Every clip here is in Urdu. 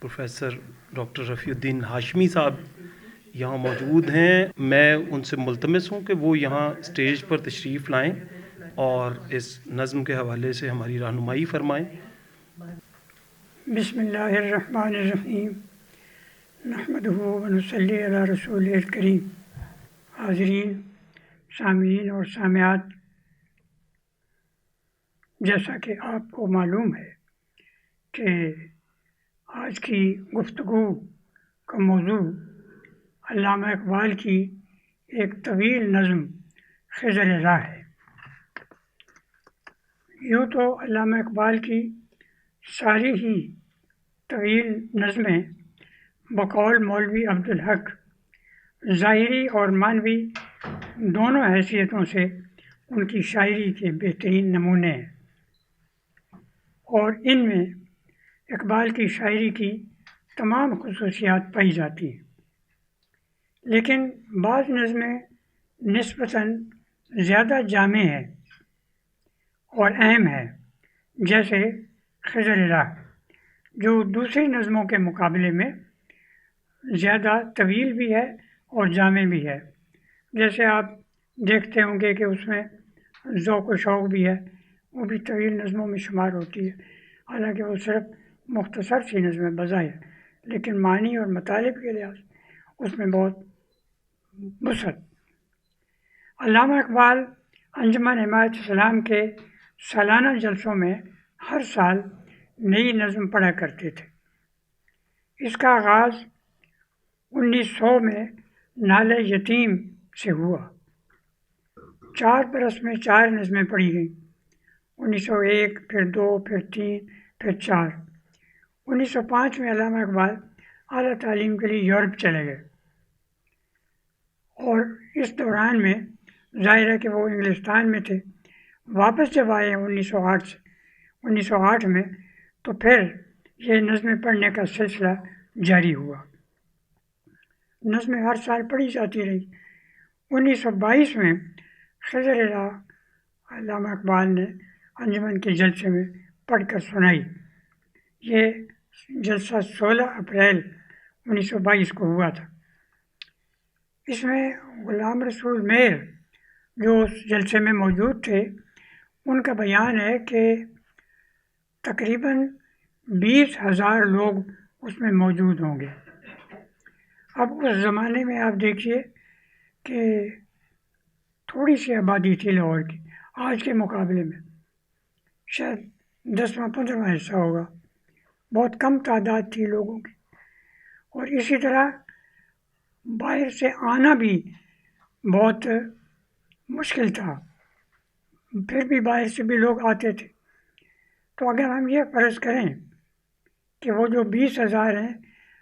پروفیسر ڈاکٹر رفیع الدین ہاشمی صاحب یہاں موجود ہیں. میں ان سے ملتمس ہوں کہ وہ یہاں اسٹیج پر تشریف لائیں اور اس نظم کے حوالے سے ہماری رہنمائی فرمائیں. بسم اللہ الرحمن الرحیم. نحمدہ و نصلی علی رسول الکریم. حاضرین، سامعین اور سامعات، جیسا کہ آپ کو معلوم ہے کہ آج کی گفتگو کا موضوع علامہ اقبال کی ایک طویل نظم خضر راہ ہے. یوں تو علامہ اقبال کی ساری ہی طویل نظمیں بقول مولوی عبدالحق ظاہری اور معنوی دونوں حیثیتوں سے ان کی شاعری کے بہترین نمونے ہیں، اور ان میں اقبال کی شاعری کی تمام خصوصیات پائی جاتی ہیں. لیکن بعض نظمیں نسبتاً زیادہ جامع ہیں اور اہم ہیں، جیسے خضر راہ، جو دوسری نظموں کے مقابلے میں زیادہ طویل بھی ہے اور جامع بھی ہے. جیسے آپ دیکھتے ہوں گے کہ اس میں ذوق و شوق بھی ہے، وہ بھی طویل نظموں میں شمار ہوتی ہے، حالانکہ وہ صرف مختصر سی نظمیں بظاہر، لیکن معنی اور مطالب کے لحاظ اس میں بہت وسعت. علامہ اقبال انجمن حمایت اسلام کے سالانہ جلسوں میں ہر سال نئی نظم پڑھا کرتے تھے. اس کا آغاز 1900 میں نالے یتیم سے ہوا. 4 برس میں 4 نظمیں پڑھی گئیں. 1901، پھر 2، پھر 3، پھر 4. 1905 میں علامہ اقبال اعلیٰ تعلیم کے لیے یورپ چلے گئے، اور اس دوران میں ظاہر ہے کہ وہ انگلستان میں تھے. واپس جب آئے 1908 میں، تو پھر یہ نظمیں پڑھنے کا سلسلہ جاری ہوا. نظمیں ہر سال پڑھی جاتی رہی. 1922 میں خضر راہ علامہ اقبال نے انجمن کے جلسے میں پڑھ کر سنائی. یہ جلسہ 16 اپریل 1922 کو ہوا تھا. اس میں غلام رسول میر جو اس جلسے میں موجود تھے، ان کا بیان ہے کہ تقریباً 20,000 لوگ اس میں موجود ہوں گے. اب اس زمانے میں آپ دیکھیے کہ تھوڑی سی آبادی تھی لاہور کی، آج کے مقابلے میں شاید 10واں-15واں حصہ ہوگا. بہت کم تعداد تھی لوگوں کی، اور اسی طرح باہر سے آنا بھی بہت مشکل تھا. پھر بھی باہر سے بھی لوگ آتے تھے. تو اگر ہم یہ فرض کریں کہ وہ جو 20,000 ہیں،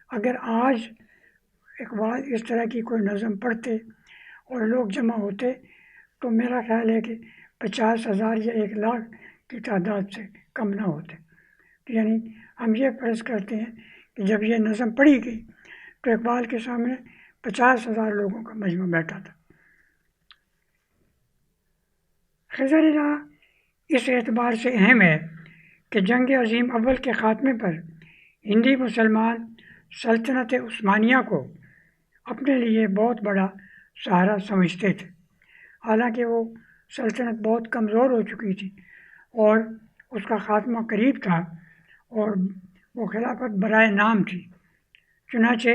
اگر آج اقبال اس طرح کی کوئی نظم پڑھتے اور لوگ جمع ہوتے، تو میرا خیال ہے کہ 50,000 یا 1,00,000 کی تعداد سے کم نہ ہوتے. یعنی ہم یہ فرض کرتے ہیں کہ جب یہ نظم پڑھی گئی تو اقبال کے سامنے 50,000 لوگوں کا مجمع بیٹھا تھا. خضر راہ اس اعتبار سے اہم ہے کہ جنگ عظیم اول کے خاتمے پر ہندی مسلمان سلطنت عثمانیہ کو اپنے لیے بہت بڑا سہارا سمجھتے تھے. حالانکہ وہ سلطنت بہت کمزور ہو چکی تھی اور اس کا خاتمہ قریب تھا، اور وہ خلافت برائے نام تھی. چنانچہ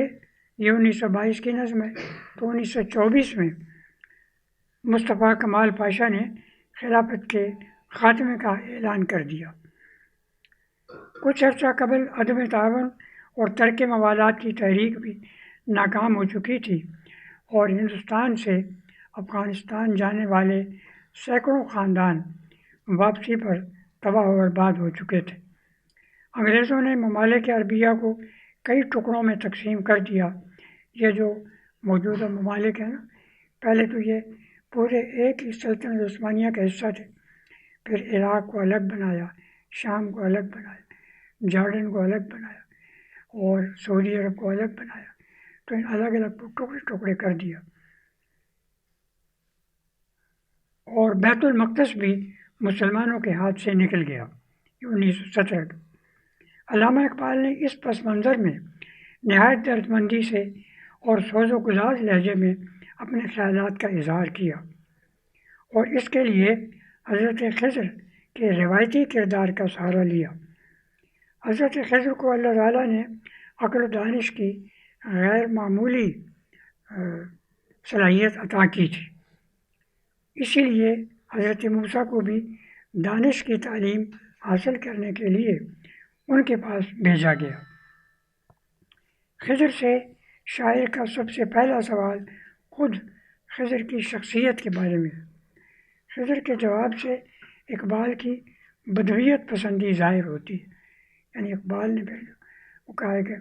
یہ 1922 کی نظم ہے. تو 1924 میں مصطفیٰ کمال پاشا نے خلافت کے خاتمے کا اعلان کر دیا. کچھ عرصہ قبل عدم تعاون اور ترک موالات کی تحریک بھی ناکام ہو چکی تھی، اور ہندوستان سے افغانستان جانے والے سینکڑوں خاندان واپسی پر تباہ و برباد ہو چکے تھے. انگریزوں نے ممالک عربیہ کو کئی ٹکڑوں میں تقسیم کر دیا. یہ جو موجودہ ممالک ہیں نا، پہلے تو یہ پورے ایک ہی سلطنت عثمانیہ کا حصہ تھے. پھر عراق کو الگ بنایا، شام کو الگ بنایا، جارڈن کو الگ بنایا، اور سعودی عرب کو الگ بنایا. تو ان الگ الگ ٹکڑے ٹکڑے کر دیا. اور بیت المقدس بھی مسلمانوں کے ہاتھ سے نکل گیا 1917 کا. علامہ اقبال نے اس پس منظر میں نہایت درد مندی سے اور سوز و گذار لہجے میں اپنے خیالات کا اظہار کیا، اور اس کے لیے حضرت خضر کے روایتی کردار کا سہارا لیا۔ حضرت خضر کو اللہ تعالیٰ نے عقل و دانش کی غیر معمولی صلاحیت عطا کی تھی، اسی لیے حضرت موسیٰ کو بھی دانش کی تعلیم حاصل کرنے کے لیے ان کے پاس بھیجا گیا۔ خضر سے شاعر کا سب سے پہلا سوال خود خضر کی شخصیت کے بارے میں ہے۔ خضر کے جواب سے اقبال کی بدویت پسندی ظاہر ہوتی ہے، یعنی اقبال نے پھر وہ کہا ہے کہ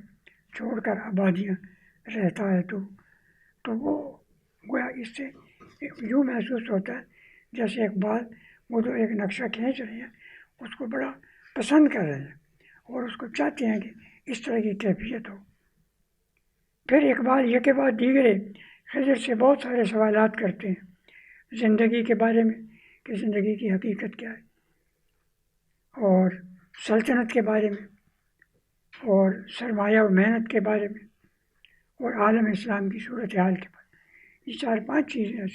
چھوڑ کر آبادیاں رہتا ہے تو وہ گویا اس سے یوں محسوس ہوتا ہے جیسے اقبال وہ جو ایک نقشہ کھینچ رہے ہیں اس کو بڑا پسند کر رہے ہیں اور اس کو چاہتے ہیں کہ اس طرح کی کیفیت ہو۔ پھر اقبال یہ کے بعد دیگرے خضر سے بہت سارے سوالات کرتے ہیں، زندگی کے بارے میں کہ زندگی کی حقیقت کیا ہے، اور سلطنت کے بارے میں، اور سرمایہ و محنت کے بارے میں، اور عالم اسلام کی صورتحال کے بارے میں۔ یہ 4-5 چیزیں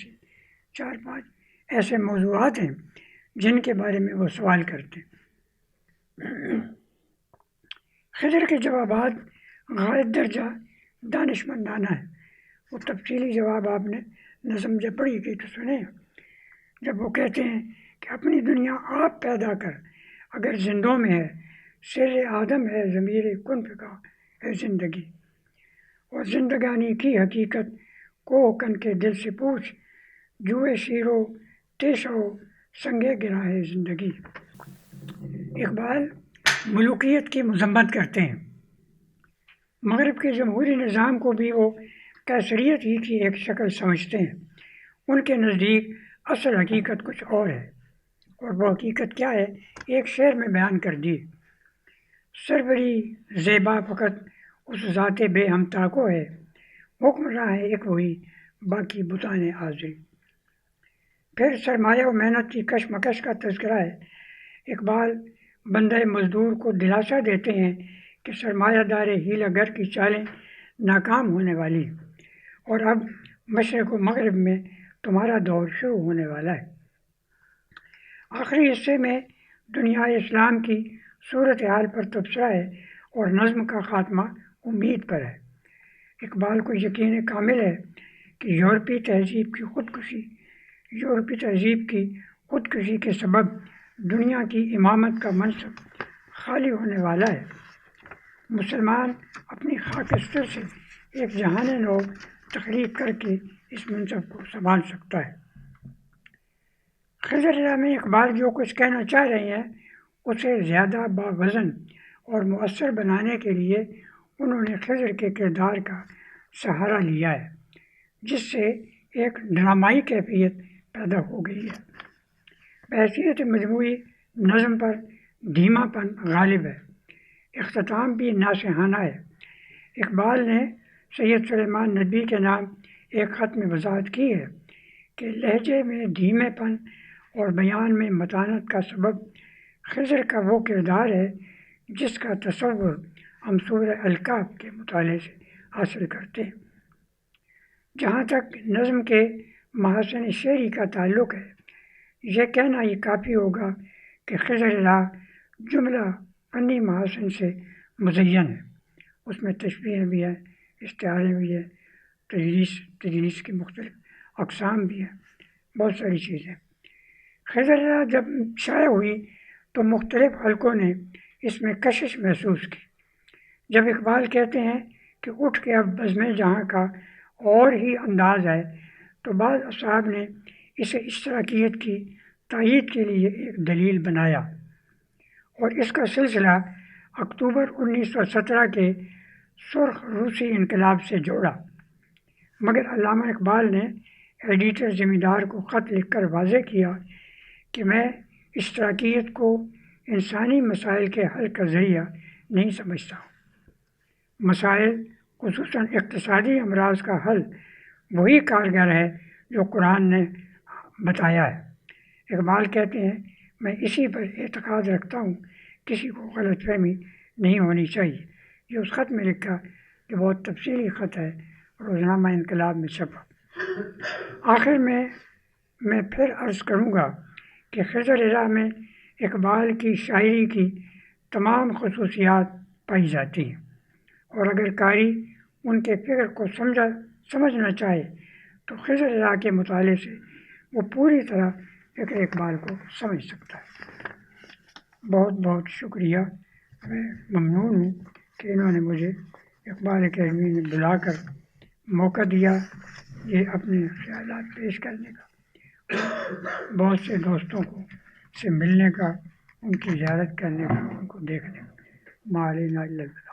چار پانچ ایسے موضوعات ہیں جن کے بارے میں وہ سوال کرتے ہیں۔ خضر کے جوابات غائب درجہ دانشمندانہ ہے۔ وہ تفصیلی جواب آپ نے نظم جب پڑھی گئی تو سنے، جب وہ کہتے ہیں کہ اپنی دنیا آپ پیدا کر اگر زندوں میں ہے، سر آدم ہے ضمیر کن فکا ہے زندگی، اور زندگانی کی حقیقت کو کن کے دل سے پوچھ، جوئے شیرو تیشو سنگے گرا ہے زندگی۔ اقبال ملوکیت کی مذمت کرتے ہیں، مغرب کے جمہوری نظام کو بھی وہ قیصریت ہی کی ایک شکل سمجھتے ہیں۔ ان کے نزدیک اصل حقیقت کچھ اور ہے، اور وہ حقیقت کیا ہے ایک شعر میں بیان کر دی: سربری زیبا فقط اس ذات بے ہمتا کو ہے، حکمراں ہے ایک وہی باقی بتان حاضری۔ پھر سرمایہ و محنت کی کشمکش کا تذکرہ ہے۔ اقبال بندہ مزدور کو دلاسا دیتے ہیں کہ سرمایہ دار ہیلہ گر کی چالیں ناکام ہونے والی ہیں، اور اب مشرق و مغرب میں تمہارا دور شروع ہونے والا ہے۔ آخری حصے میں دنیا اسلام کی صورتحال پر تبصرہ ہے اور نظم کا خاتمہ امید پر ہے۔ اقبال کو یقین کامل ہے کہ یورپی تہذیب کی خودکشی کے سبب دنیا کی امامت کا منصب خالی ہونے والا ہے۔ مسلمان اپنی خاکستر سے ایک جہان نو تخلیق کر کے اس منصب کو سنبھال سکتا ہے۔ خضر میں اقبال جو کچھ کہنا چاہ رہے ہیں اسے زیادہ باوزن اور مؤثر بنانے کے لیے انہوں نے خضر کے کردار کا سہارا لیا ہے، جس سے ایک ڈرامائی کیفیت پیدا ہو گئی ہے۔ بحیثیت مجموعی نظم پر دھیما پن غالب ہے، اختتام بھی ناصحانہ ہے۔ اقبال نے سید سلیمان ندوی کے نام ایک خط میں وضاحت کی ہے کہ لہجے میں دھیمے پن اور بیان میں متانت کا سبب خضر کا وہ کردار ہے جس کا تصور ہم سورہ الکہف کے مطالعے سے حاصل کرتے ہیں۔ جہاں تک نظم کے محاسن شعری کا تعلق ہے، یہ کہنا ہی کافی ہوگا کہ خضر جملہ فنی محاسن سے مزین ہے۔ اس میں تشبیہیں بھی ہیں، استعارے بھی ہیں، تجلیس کی مختلف اقسام بھی ہیں، بہت ساری چیزیں۔ خضر جب شائع ہوئی تو مختلف حلقوں نے اس میں کشش محسوس کی۔ جب اقبال کہتے ہیں کہ اٹھ کے اب بزم جہاں کا اور ہی انداز ہے، تو بعض اصحاب نے اسے اشتراکیت کی تائید کے لیے ایک دلیل بنایا اور اس کا سلسلہ اکتوبر 1917 کے سرخ روسی انقلاب سے جوڑا، مگر علامہ اقبال نے ایڈیٹر زمیندار کو خط لکھ کر واضح کیا کہ میں اشتراکیت کو انسانی مسائل کے حل کا ذریعہ نہیں سمجھتا ہوں۔ مسائل خصوصاً اقتصادی امراض کا حل وہی کارگر ہے جو قرآن نے بتایا ہے۔ اقبال کہتے ہیں میں اسی پر اعتقاد رکھتا ہوں، کسی کو غلط فہمی نہیں ہونی چاہیے. یہ اس خط میں لکھا کہ بہت تفصیلی خط ہے, روزنامہ انقلاب میں چھپا. آخر میں پھر عرض کروں گا کہ خضر رضا میں اقبال کی شاعری کی تمام خصوصیات پائی جاتی ہیں, اور اگر قاری ان کے فکر کو سمجھنا چاہے تو خضر رضا کے مطالعے سے وہ پوری طرح فکر اقبال کو سمجھ سکتا ہے. بہت بہت شکریہ. میں ممنون ہوں کہ انہوں نے مجھے اقبال اکیڈمی میں بلا کر موقع دیا یہ اپنے خیالات پیش کرنے کا, بہت سے دوستوں کو سے ملنے کا, ان کی زیارت کرنے کا, ان کو دیکھنے کا. ما علینا الا البلاغ.